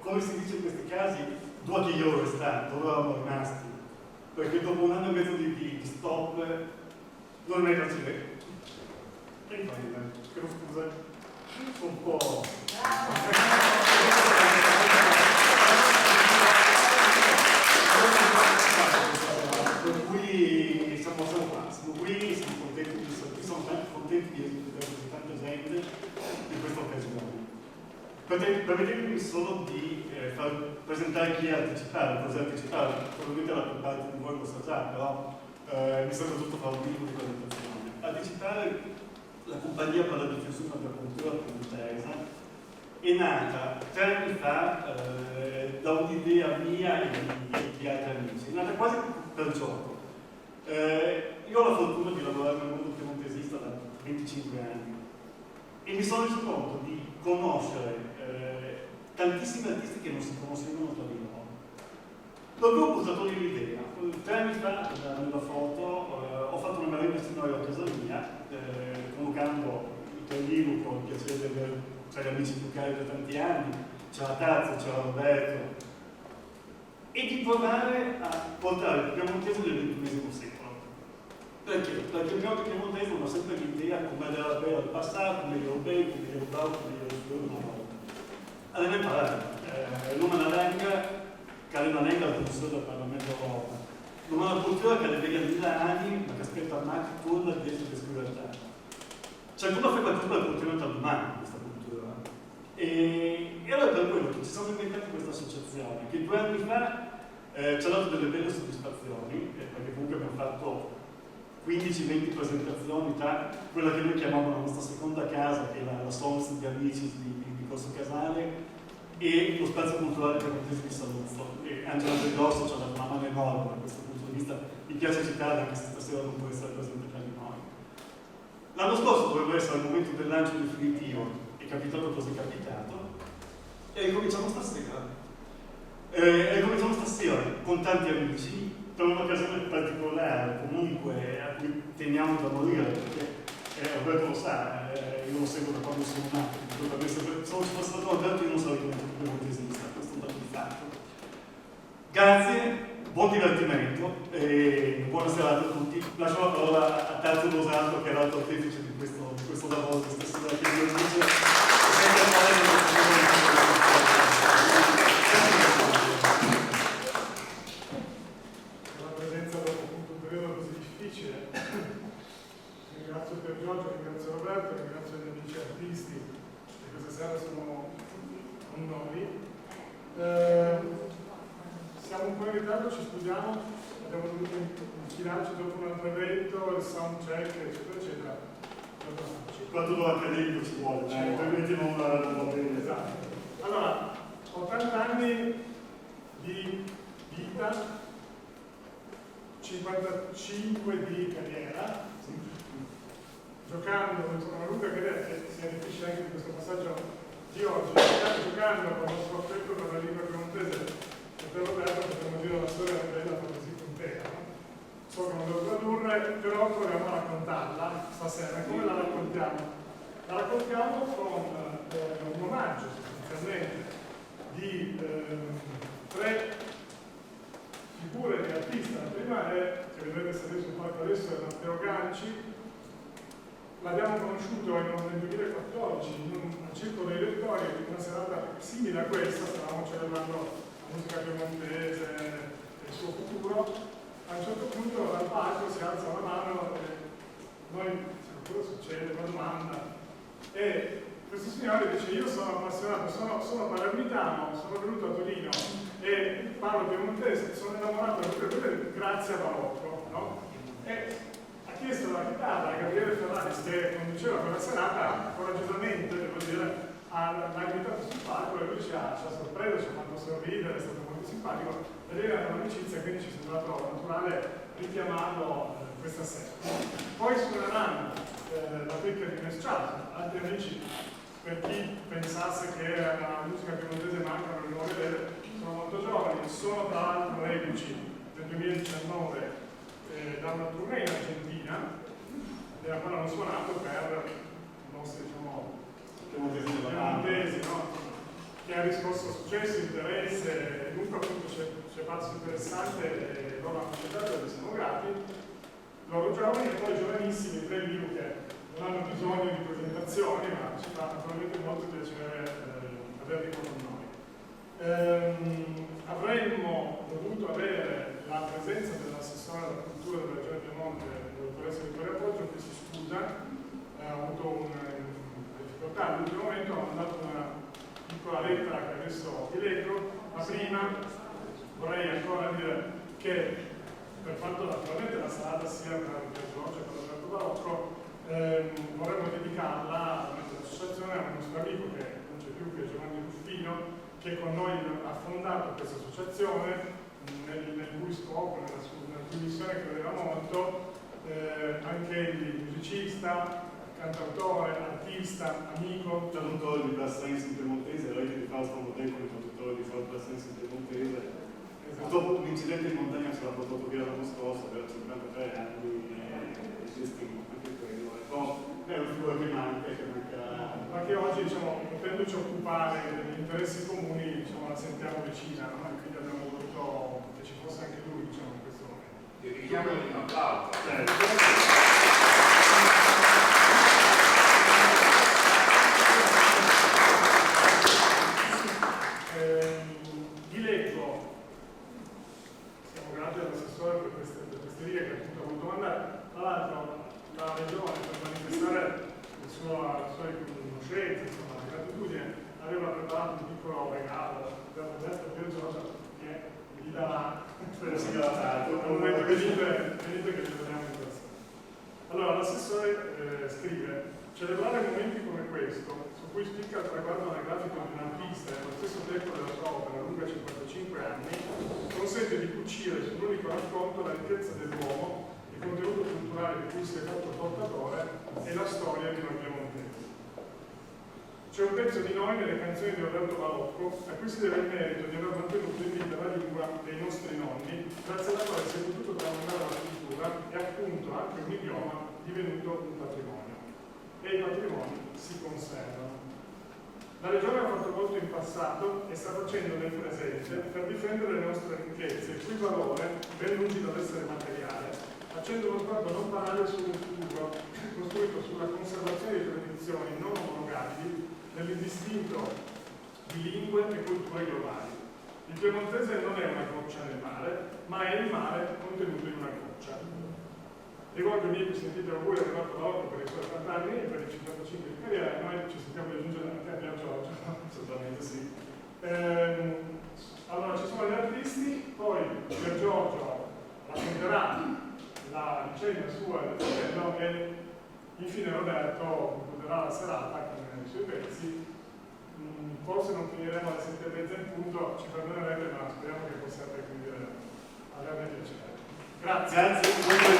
come si dice in questi casi, dove io restato, dove eravamo rimasti, perché dopo un anno e mezzo di stop non è facile. E infatti, chiedo scusa, un po'. Per cui siamo qua, siamo qui, siamo contenti sono tanti contenti di vedere così tanta gente in questa occasione. Permettetemi solo di presentare chi è anticipato, cos'è anticipato, probabilmente la più parte di voi lo sa già, però mi sembra tutto fare un minimo di presentazione. Anticipare la compagnia per la diffusione della cultura piemontese è nata 3 anni fa da un'idea mia e di altri amici, è nata quasi per gioco. Io ho la fortuna di lavorare nel mondo piemontesista da 25 anni e mi sono reso conto di conoscere tantissimi artisti che non si conoscevano tra di loro. Dopo ho portato l'idea, 3 anni fa nella foto ho fatto una merenda sonora a casa mia, convocando il Torino con il piacere di avere gli amici più cari da tanti anni, c'era Tazzo, c'era Roberto, e di provare a portare il piemontese nel XXI secolo. Perché? Perché il piemontese ha sempre l'idea come era bello il passato, come gli europei, come gli europei, come gli europei una volta. Allora ne parlare, l'uomo la lenga, che è una lenga del Consiglio del Parlamento Europa. L'uomo la cultura che è veglia di anni, ma che aspetta mai torna a destra di scuola. C'è come fa qualcosa per continuare a domani questa cultura. E allora per quello che ci siamo inventati questa associazione, che 2 anni fa ci ha dato delle belle soddisfazioni, perché comunque abbiamo fatto 15-20 presentazioni tra quella che noi chiamiamo la nostra seconda casa, che è la Sons di Amici di Corso Casale, e lo spazio culturale piemontese di Saluzzo. E Angela Del Grosso ci ha dato una mano enorme da questo punto di vista, mi piace citare anche se stasera non può essere presente tra di noi. L'anno scorso doveva essere il momento del lancio definitivo, è capitato così è capitato, e ricominciamo stasera con tanti amici, per un'occasione particolare, comunque a cui teniamo da morire, perché Roberto lo sa, io lo seguo da quando sono nato, se non ci fosse stato Roberto io non sarei diventato piemontesista, questo è un dato di fatto. Grazie, buon divertimento e buona serata a tutti. Lascio la parola a Tazzo Rosato, che è l'altro artefice di questo lavoro di stasera, che vi dice ringrazio per Giorgio, ringrazio Roberto, ringrazio gli amici artisti che questa sera sono con noi. Siamo un po' in ritardo, ci scusiamo, abbiamo dovuto infilarci dopo un altro evento, il soundcheck, eccetera, eccetera. Quanto lo accademico ci vuole, altrimenti non va bene. Esatto. Allora, 80 anni di vita, 55 di carriera, giocando, una lunga carriera che si arricchisce anche in questo passaggio di oggi, giocando con lo nostro affetto per la lingua piemontese e per Roberto potremmo dire la storia bella per così intera. So che non devo tradurre, però proviamo a raccontarla stasera. Come la raccontiamo? La raccontiamo con un omaggio sostanzialmente di 3 figure di artista. La prima è, che vedrete salire sul palco adesso, è Matteo Ganci. L'abbiamo conosciuto nel 2014 al Circolo dei Lettori, in una serata simile a questa, stavamo celebrando la musica piemontese e il suo futuro. A un certo punto dal palco si alza una mano e noi diciamo cosa succede, una domanda. E questo signore dice: io sono appassionato, sono palermitano, sono venuto a Torino e parlo piemontese, sono innamorato di tutte quelle grazie a Barocco, no? E ha chiesto la chitarra a Gabriele Ferraris, che conduceva quella serata, coraggiosamente, devo dire, l'ha invitato sul palco e lui ci ha sorpreso, ci ha fatto sorridere, è stato molto simpatico, ed era un'amicizia, quindi ci è sembrato naturale richiamarlo questa sera. Poi suoneranno la pecca di Mesciato, altri amici, per chi pensasse che la musica piemontese manca, non lo vedere, sono molto giovani, sono tra l'altro reduci del 2019 da una tournée in Argentina, della quale hanno suonato per i nostri, diciamo, piemontesi, no? che ha riscosso successo, interesse, dunque appunto ci è parso interessante e loro hanno accettato e siamo grati. Loro giovani e poi giovanissimi, tre libri che non hanno bisogno di presentazioni, ma ci fa naturalmente molto piacere averli con noi. Avremmo dovuto avere la presenza dell'assessore alla cultura della Regione Piemonte, la dottoressa Vittoria Poggio, che si scusa, ha avuto una difficoltà all'ultimo momento, ha mandato una piccola lettera che adesso vi leggo, ma prima vorrei ancora dire che per quanto naturalmente la serata sia per Giorgio e per Roberto Barocco, vorremmo dedicarla all'associazione a un nostro amico che non c'è più, che è Giovanni Ruffino, che con noi ha fondato questa associazione nel cui scopo, nella cui missione credeva molto, anche il musicista, cantautore, artista, amico. Traduttore di Brass Science in piemontese, rete di Fausto Montecoli, traduttore di Brass Science in piemontese. Purtroppo un incidente in montagna ce l'ha portato via l'anno scorso, aveva 53 anni e si estingue anche quello. È una figura che manca, ma che oggi, diciamo, potendoci occupare degli interessi comuni, diciamo, la sentiamo vicina, no? E quindi abbiamo voluto che ci fosse anche lui, diciamo, in questo momento. Dirigiamo di un applauso. Vi leggo, siamo grati all'assessore per queste righe che appunto ha voluto mandare. Tra l'altro la Regione, per manifestare la sua riconoscenza, insomma, la gratitudine, aveva preparato un piccolo regalo per Roberto e per Giorgio che gli darà un momento che venite che ci vediamo in persona. Allora l'assessore scrive: celebrare momenti come questo, su cui spicca il traguardo anagrafico di un artista e allo stesso tempo della sua opera lunga 55 anni, consente di cucire sull'unico racconto la ricchezza dell'uomo, il contenuto culturale di cui si è fatto portatore e la storia di noi piemontesi. C'è un pezzo di noi nelle canzoni di Roberto Barocco a cui si deve il merito di aver mantenuto in vita la lingua dei nostri nonni, grazie alla quale si è potuto tramandare la cultura e appunto anche un idioma divenuto un patrimonio. E i patrimoni si conservano. La Regione ha fatto molto in passato e sta facendo nel presente per difendere le nostre ricchezze, il cui valore, ben lungi dall'essere materiale, accende uno sguardo non banale sul futuro, costruito sulla conservazione di tradizioni non omologabili nell'indistinto di lingue e culture globali. Il piemontese non è una goccia nel mare, ma è il mare contenuto in una goccia. Ricordo i miei più sentiti auguri a Roberto Barocco per i suoi 80 anni e per i 55 di carriera. Noi ci sentiamo di aggiungere anche a Giorgio, assolutamente sì. Allora, ci sono gli artisti, poi per Giorgio racconterà la vicenda sua del fratello e infine Roberto concluderà la serata con i suoi pezzi. Forse non finiremo alle 7:30 in punto, ci perdonerete, ma speriamo che possiate quindi averne piacere. Grazie. Grazie.